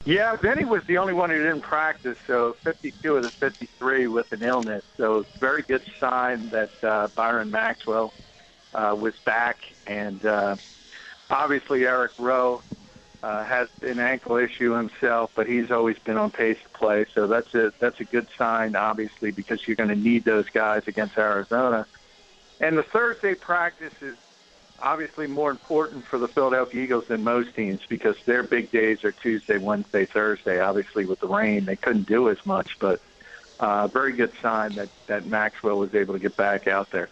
Yeah, Vinny was the only one who didn't practice, so 52 of the 53 with an illness. So it's a very good sign that Byron Maxwell was back. And obviously Eric Rowe has an ankle issue himself, but he's always been on pace to play. So that's a good sign, obviously, because you're going to need those guys against Arizona. And the Thursday practice is obviously more important for the Philadelphia Eagles than most teams because their big days are Tuesday, Wednesday, Thursday. Obviously, with the rain, they couldn't do as much, but very good sign that Maxwell was able to get back out there.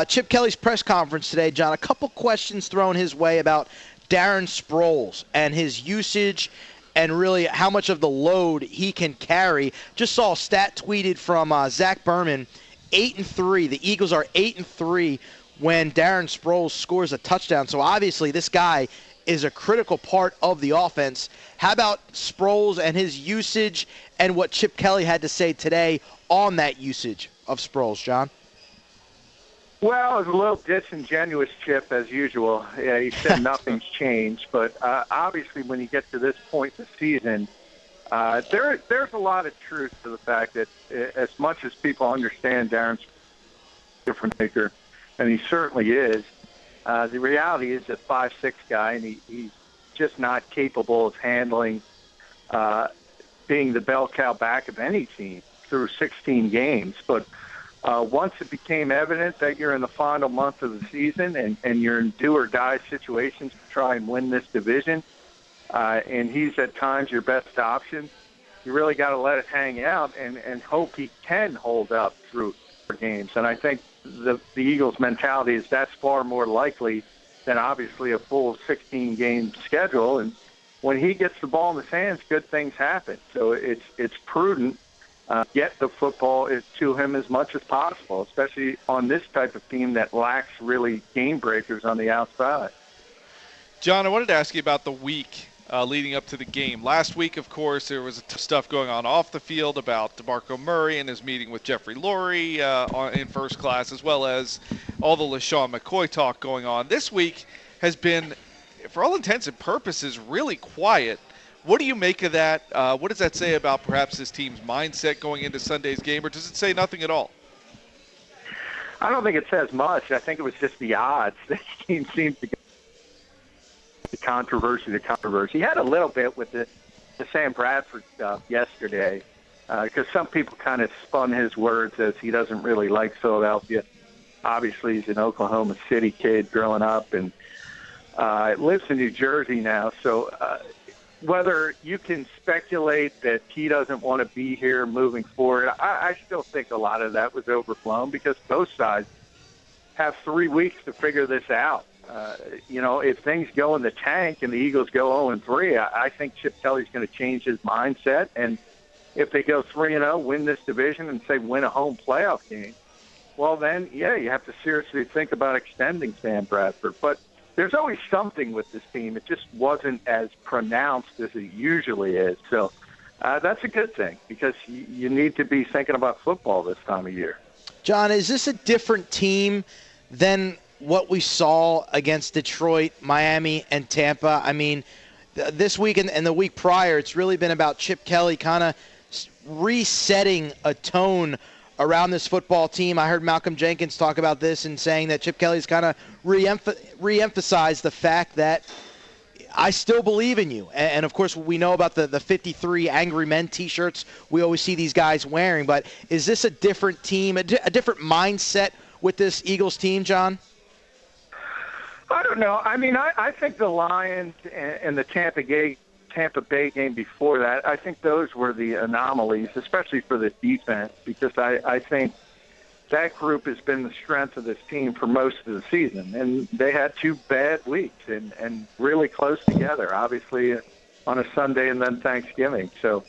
Chip Kelly's press conference today, John, a couple questions thrown his way about Darren Sproles and his usage and really how much of the load he can carry. Just saw a stat tweeted from Zach Berman, 8-3. The Eagles are 8-3 when Darren Sproles scores a touchdown. So obviously this guy is a critical part of the offense. How about Sproles and his usage and what Chip Kelly had to say today on that usage of Sproles, John? Well, it was a little disingenuous, Chip, as usual. Yeah, he said nothing's changed. But obviously when you get to this point in the season, there's a lot of truth to the fact that as much as people understand Darren's different maker, and he certainly is, the reality is that 5'6" guy, and he's just not capable of handling being the bell cow back of any team through 16 games. But once it became evident that you're in the final month of the season and you're in do-or-die situations to try and win this division, and he's at times your best option, you really got to let it hang out and hope he can hold up through games. And I think the Eagles' mentality is that's far more likely than obviously a full 16-game schedule. And when he gets the ball in his hands, good things happen. So it's prudent. Get the football to him as much as possible, especially on this type of team that lacks really game breakers on the outside. John, I wanted to ask you about the week leading up to the game. Last week, of course, there was stuff going on off the field about DeMarco Murray and his meeting with Jeffrey Lurie in first class, as well as all the LaShawn McCoy talk going on. This week has been, for all intents and purposes, really quiet. What do you make of that? What does that say about perhaps this team's mindset going into Sunday's game, or does it say nothing at all? I don't think it says much. I think it was just the odds. This team seems to get the controversy. He had a little bit with the Sam Bradford stuff yesterday because some people kind of spun his words as he doesn't really like Philadelphia. Obviously, he's an Oklahoma City kid growing up and lives in New Jersey now. So whether you can speculate that he doesn't want to be here moving forward, I still think a lot of that was overblown because both sides have 3 weeks to figure this out. If things go in the tank and the Eagles go 0-3, I think Chip Kelly's going to change his mindset. And if they go 3-0, win this division, and say win a home playoff game, well then, yeah, you have to seriously think about extending Sam Bradford. But there's always something with this team. It just wasn't as pronounced as it usually is. So that's a good thing because you need to be thinking about football this time of year. John, is this a different team than what we saw against Detroit, Miami, and Tampa? I mean, this week and the week prior, it's really been about Chip Kelly kind of resetting a tone around this football team. I heard Malcolm Jenkins talk about this and saying that Chip Kelly's kind of re-emphasized the fact that I still believe in you. And of course, we know about the 53 Angry Men T-shirts we always see these guys wearing. But is this a different team, a different mindset with this Eagles team, John? I don't know. I mean, I think the Lions and the Tampa Bay game before that, I think those were the anomalies, especially for the defense, because I think that group has been the strength of this team for most of the season. And they had 2 bad weeks and really close together, obviously, on a Sunday and then Thanksgiving. So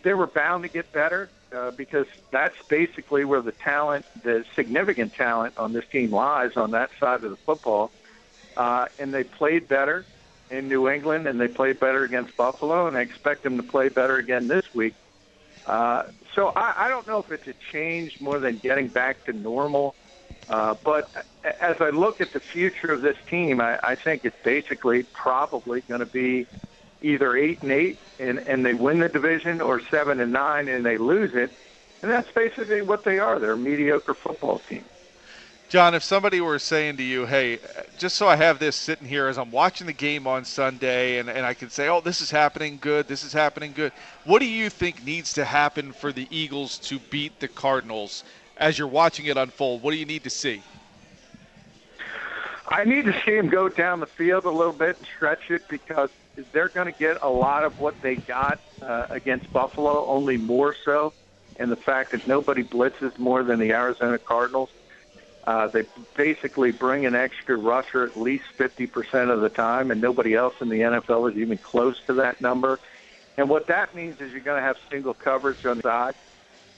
they were bound to get better because that's basically where the talent, the significant talent on this team lies on that side of the football. And they played better in New England, and they played better against Buffalo, and I expect them to play better again this week. So I don't know if it's a change more than getting back to normal. But as I look at the future of this team, I think it's basically probably going to be either 8-8 and they win the division, or 7-9 and they lose it. And that's basically what they are. They're a mediocre football team. John, if somebody were saying to you, hey, just so I have this sitting here as I'm watching the game on Sunday and I can say, oh, this is happening good, this is happening good, what do you think needs to happen for the Eagles to beat the Cardinals as you're watching it unfold? What do you need to see? I need to see them go down the field a little bit and stretch it, because they're going to get a lot of what they got against Buffalo, only more so, and the fact that nobody blitzes more than the Arizona Cardinals. They basically bring an extra rusher at least 50% of the time, and nobody else in the NFL is even close to that number. And what that means is you're going to have single coverage on the side.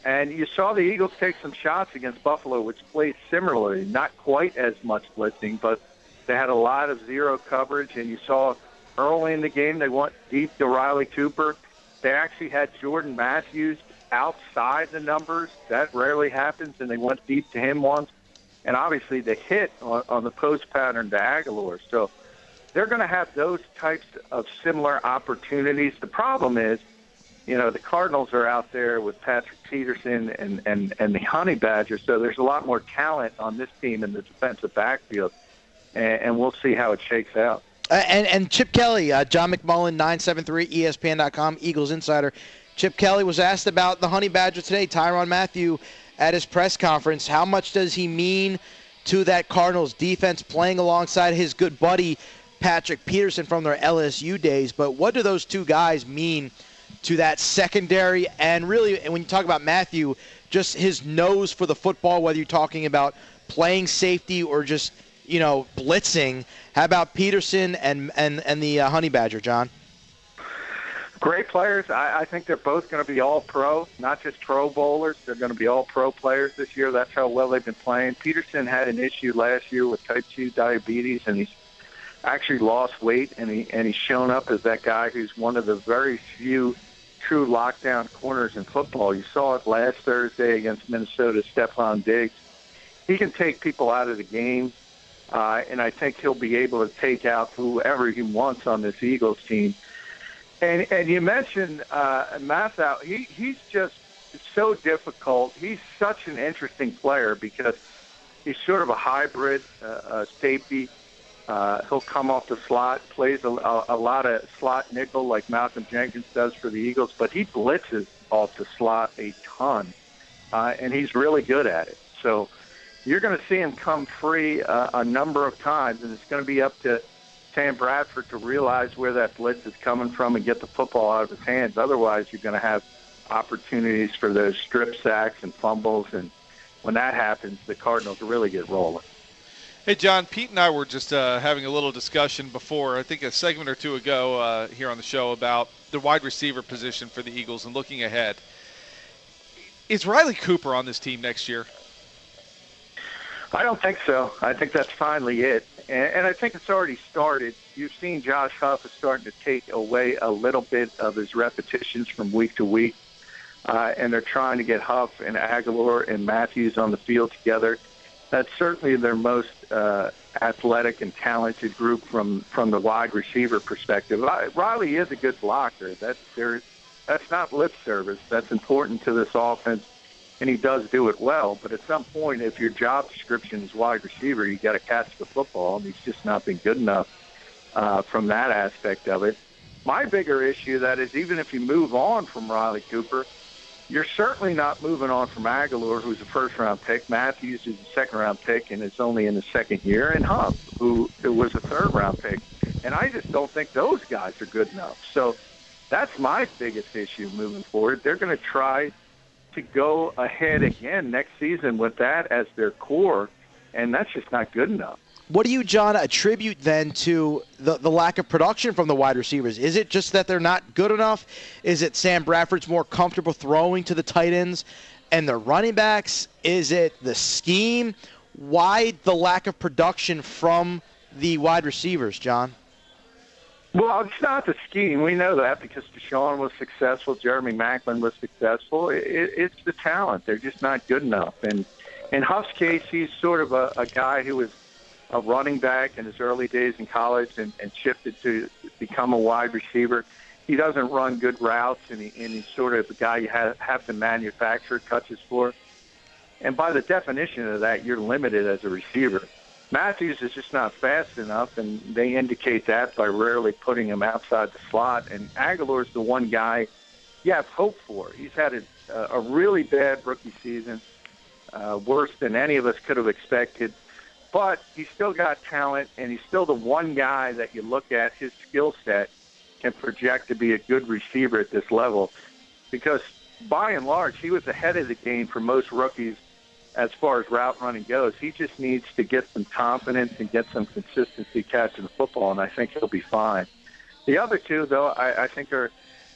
And you saw the Eagles take some shots against Buffalo, which played similarly, not quite as much blitzing, but they had a lot of zero coverage. And you saw early in the game they went deep to Riley Cooper. They actually had Jordan Matthews outside the numbers. That rarely happens, and they went deep to him once. And obviously the hit on the post pattern to Aguilar. So they're going to have those types of similar opportunities. The problem is, the Cardinals are out there with Patrick Peterson and the Honey Badgers, so there's a lot more talent on this team in the defensive backfield, and we'll see how it shakes out. And Chip Kelly, John McMullen, 973 ESPN.com, Eagles Insider. Chip Kelly was asked about the Honey Badger today, Tyrann Mathieu, at his press conference. How much does he mean to that Cardinals defense, playing alongside his good buddy Patrick Peterson from their LSU days? But what do those two guys mean to that secondary? And really, when you talk about Mathieu, just his nose for the football, whether you're talking about playing safety or just, blitzing. How about Peterson and the Honey Badger, John? Great players. I think they're both going to be all-pro, not just Pro Bowlers. They're going to be all-pro players this year. That's how well they've been playing. Peterson had an issue last year with type 2 diabetes, and he's actually lost weight, and he's shown up as that guy who's one of the very few true lockdown corners in football. You saw it last Thursday against Minnesota, Stephon Diggs. He can take people out of the game, and I think he'll be able to take out whoever he wants on this Eagles team. And you mentioned Mathieu. He's just so difficult. He's such an interesting player because he's sort of a hybrid safety. He'll come off the slot, plays a lot of slot nickel like Malcolm Jenkins does for the Eagles, but he blitzes off the slot a ton, and he's really good at it. So you're going to see him come free a number of times, and it's going to be up to Sam Bradford to realize where that blitz is coming from and get the football out of his hands. Otherwise, you're going to have opportunities for those strip sacks and fumbles, and when that happens, the Cardinals really get rolling. Hey, John, Pete and I were just having a little discussion before, I think a segment or two ago here on the show, about the wide receiver position for the Eagles and looking ahead. Is Riley Cooper on this team next year? I don't think so. I think that's finally it. And I think it's already started. You've seen Josh Huff is starting to take away a little bit of his repetitions from week to week. And they're trying to get Huff and Aguilar and Matthews on the field together. That's certainly their most athletic and talented group from the wide receiver perspective. Riley is a good blocker. That's not lip service. That's important to this offense, and he does do it well. But at some point, if your job description is wide receiver, you got to catch the football, and he's just not been good enough from that aspect of it. My bigger issue, that is, even if you move on from Riley Cooper, you're certainly not moving on from Aguilar, who's a first-round pick. Matthews is a second-round pick and is only in his second year, and Huff, who was a third-round pick. And I just don't think those guys are good enough. So that's my biggest issue moving forward. They're going to try to go ahead again next season with that as their core, and that's just not good enough. What do you, John, attribute then to the lack of production from the wide receivers? Is it just that they're not good enough? Is it Sam Bradford's more comfortable throwing to the tight ends and the running backs? Is it the scheme? Why the lack of production from the wide receivers, John? Well, it's not the scheme. We know that because Deshaun was successful. Jeremy Maclin was successful. It's the talent. They're just not good enough. And in Huff's case, he's sort of a guy who was a running back in his early days in college and shifted to become a wide receiver. He doesn't run good routes, and he's sort of the guy you have to manufacture touches for. And by the definition of that, you're limited as a receiver. Matthews is just not fast enough, and they indicate that by rarely putting him outside the slot. And Aguilar's the one guy you have hope for. He's had a really bad rookie season, worse than any of us could have expected. But he's still got talent, and he's still the one guy that you look at, his skill set can project to be a good receiver at this level. Because by and large, he was ahead of the game for most rookies as far as route running goes. He just needs to get some confidence and get some consistency catching the football, and I think he'll be fine. The other two, though, I think are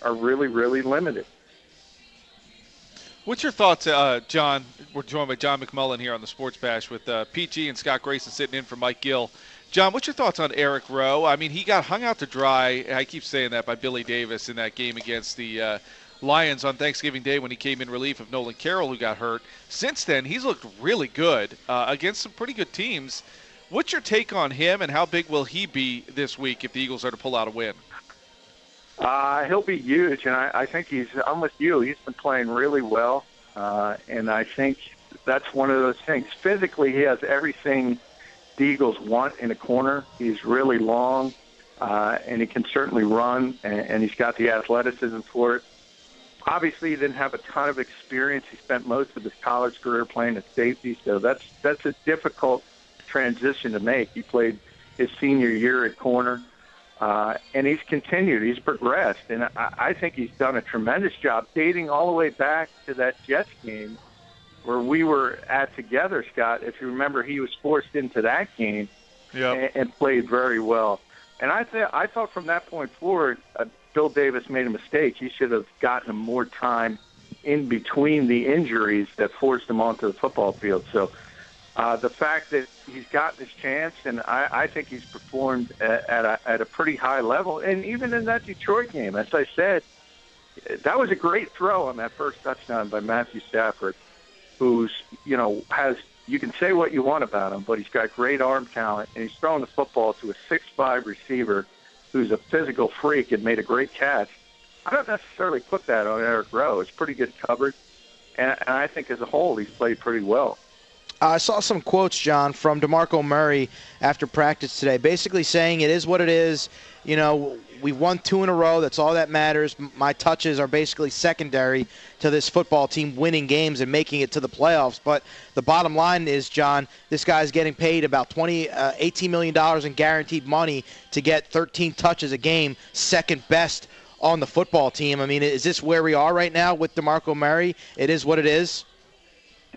really, really limited. What's your thoughts, John? We're joined by John McMullen here on the Sports Bash with PG and Scott Grayson sitting in for Mike Gill. John, what's your thoughts on Eric Rowe? I mean, he got hung out to dry, I keep saying that, by Billy Davis in that game against the Lions on Thanksgiving Day when he came in relief of Nolan Carroll, who got hurt. Since then, he's looked really good against some pretty good teams. What's your take on him, and how big will he be this week if the Eagles are to pull out a win? He'll be huge, and I think I'm with you. He's been playing really well, and I think that's one of those things. Physically, he has everything the Eagles want in a corner. He's really long, and he can certainly run, and he's got the athleticism for it. Obviously, he didn't have a ton of experience. He spent most of his college career playing at safety, so that's a difficult transition to make. He played his senior year at corner, and he's continued. He's progressed, and I think he's done a tremendous job dating all the way back to that Jets game where we were at together, Scott. If you remember, he was forced into that game and played very well. And I thought from that point forward, Bill Davis made a mistake. He should have gotten him more time in between the injuries that forced him onto the football field. So the fact that he's gotten his chance, and I think he's performed at a pretty high level. And even in that Detroit game, as I said, that was a great throw on that first touchdown by Matthew Stafford, who's, you can say what you want about him, but he's got great arm talent, and he's throwing the football to a 6'5" receiver who's a physical freak and made a great catch. I don't necessarily put that on Eric Rowe. It's pretty good coverage, and I think as a whole he's played pretty well. I saw some quotes, John, from DeMarco Murray after practice today, basically saying it is what it is. We won 2 in a row. That's all that matters. My touches are basically secondary to this football team winning games and making it to the playoffs. But the bottom line is, John, this guy's getting paid about $18 million in guaranteed money to get 13 touches a game, second best on the football team. I mean, is this where we are right now with DeMarco Murray? It is what it is?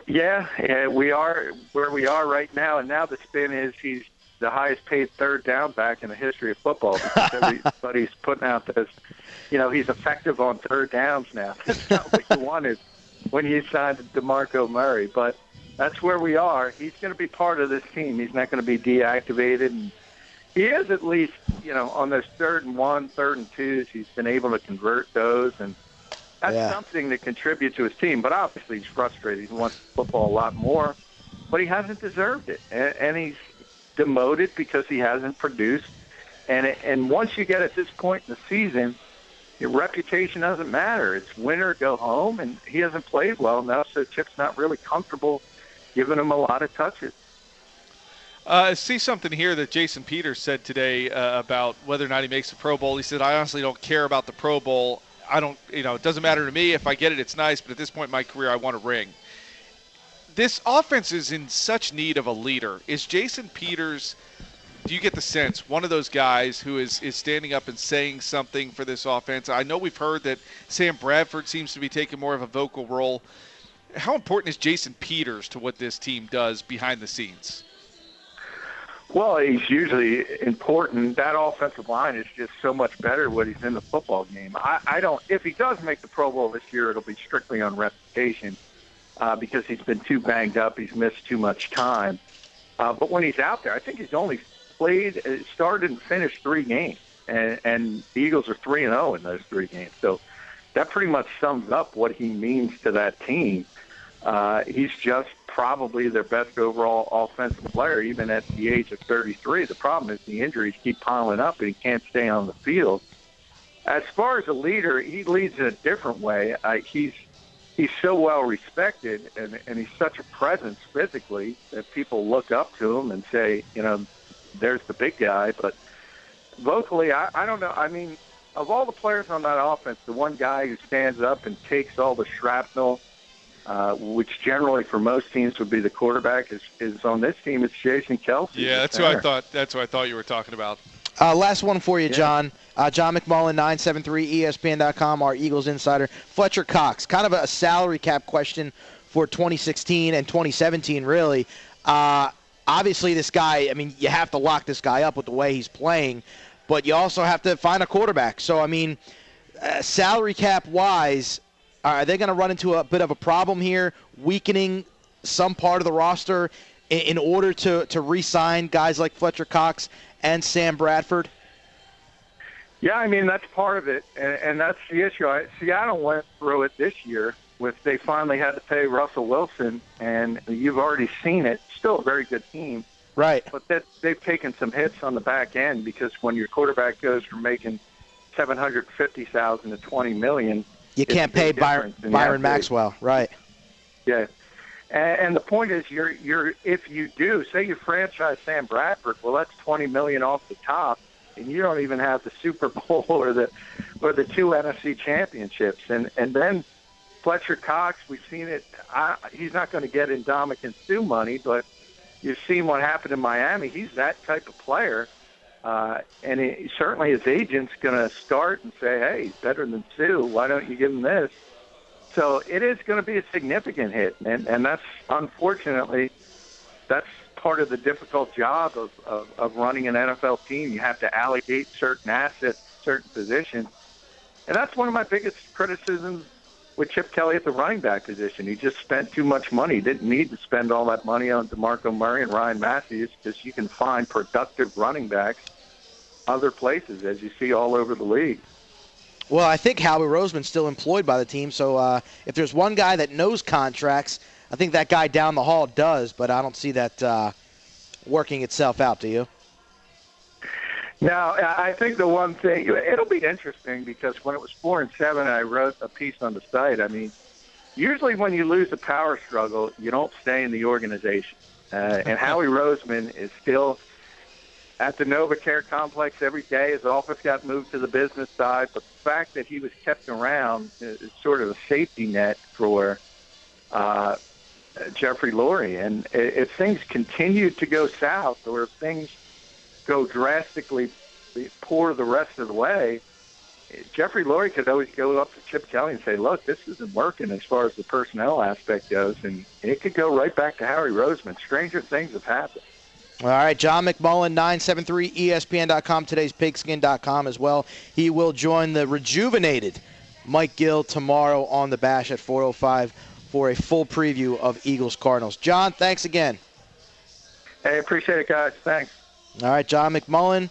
Yeah, we are where we are right now, and now the spin is he's the highest paid third down back in the history of football because everybody's putting out this, he's effective on third downs now. That's not what you wanted when you signed DeMarco Murray, but that's where we are. He's going to be part of this team. He's not going to be deactivated, and he is at least, on those 3rd and 1, 3rd and 2s, he's been able to convert those, and that's something to contribute to his team. But obviously he's frustrated. He wants football a lot more, but he hasn't deserved it, and he's demoted because he hasn't produced. And once you get at this point in the season, your reputation doesn't matter. It's win or go home, and he hasn't played well enough, so Chip's not really comfortable giving him a lot of touches. I see something here that Jason Peters said today about whether or not he makes the Pro Bowl. He said, I honestly don't care about the Pro Bowl. It doesn't matter to me. If I get it, it's nice, but at this point in my career, I want a ring. This offense is in such need of a leader. Is Jason Peters, do you get the sense, one of those guys who is standing up and saying something for this offense? I know we've heard that Sam Bradford seems to be taking more of a vocal role. How important is Jason Peters to what this team does behind the scenes? Well, he's usually important. That offensive line is just so much better when he's in the football game. If he does make the Pro Bowl this year, it'll be strictly on reputation because he's been too banged up. He's missed too much time. But when he's out there, I think he's only started and finished 3 games. And the Eagles are 3-0 in those 3 games. So that pretty much sums up what he means to that team. He's just probably their best overall offensive player, even at the age of 33. The problem is the injuries keep piling up, and he can't stay on the field. As far as a leader, he leads in a different way. He's so well respected, and he's such a presence physically that people look up to him and say, there's the big guy. But vocally, I don't know. I mean, of all the players on that offense, the one guy who stands up and takes all the shrapnel, which generally for most teams would be the quarterback, is on this team. It's Jason Kelsey. Yeah, that's who I thought. That's who I thought you were talking about. Last one for you, John. John McMullen, 973 ESPN.com, our Eagles insider. Fletcher Cox, kind of a salary cap question for 2016 and 2017, really. Obviously, this guy, I mean, you have to lock this guy up with the way he's playing, but you also have to find a quarterback. So, I mean, salary cap-wise, are they going to run into a bit of a problem here, weakening some part of the roster in order to re-sign guys like Fletcher Cox and Sam Bradford? Yeah, I mean, that's part of it, and that's the issue. Seattle went through it this year with they finally had to pay Russell Wilson, and you've already seen it. Still a very good team. Right. But they've taken some hits on the back end because when your quarterback goes from making $750,000 to $20 million, you can't pay Byron Maxwell, right? Yeah, and the point is, you're if you do, say you franchise Sam Bradford, well, that's $20 million off the top, and you don't even have the Super Bowl or the two NFC championships, and then Fletcher Cox, we've seen it. He's not going to get Ndamukong Suh money, but you've seen what happened in Miami. He's that type of player. And certainly his agent's going to start and say, hey, he's better than Sue. Why don't you give him this? So it is going to be a significant hit. And that's, unfortunately, that's part of the difficult job of running an NFL team. You have to allocate certain assets, certain positions. And that's one of my biggest criticisms with Chip Kelly at the running back position. He just spent too much money. He didn't need to spend all that money on DeMarco Murray and Ryan Matthews because you can find productive running backs other places, as you see all over the league. Well, I think Howie Roseman's still employed by the team, so if there's one guy that knows contracts, I think that guy down the hall does, but I don't see that working itself out, do you? Now, I think the one thing, it'll be interesting because when it was 4-7, I wrote a piece on the site. I mean, usually when you lose a power struggle, you don't stay in the organization. And Howie Roseman is still at the NovaCare complex every day. His office got moved to the business side, but the fact that he was kept around is sort of a safety net for Jeffrey Lurie. And if things continue to go south or if things go drastically poor the rest of the way, Jeffrey Lurie could always go up to Chip Kelly and say, look, this isn't working as far as the personnel aspect goes, and it could go right back to Howie Roseman. Stranger things have happened. All right, John McMullen, 973 ESPN.com, today's pigskin.com as well. He will join the rejuvenated Mike Gill tomorrow on the Bash at 4:05 for a full preview of Eagles-Cardinals. John, thanks again. Hey, appreciate it, guys. Thanks. All right, John McMullen.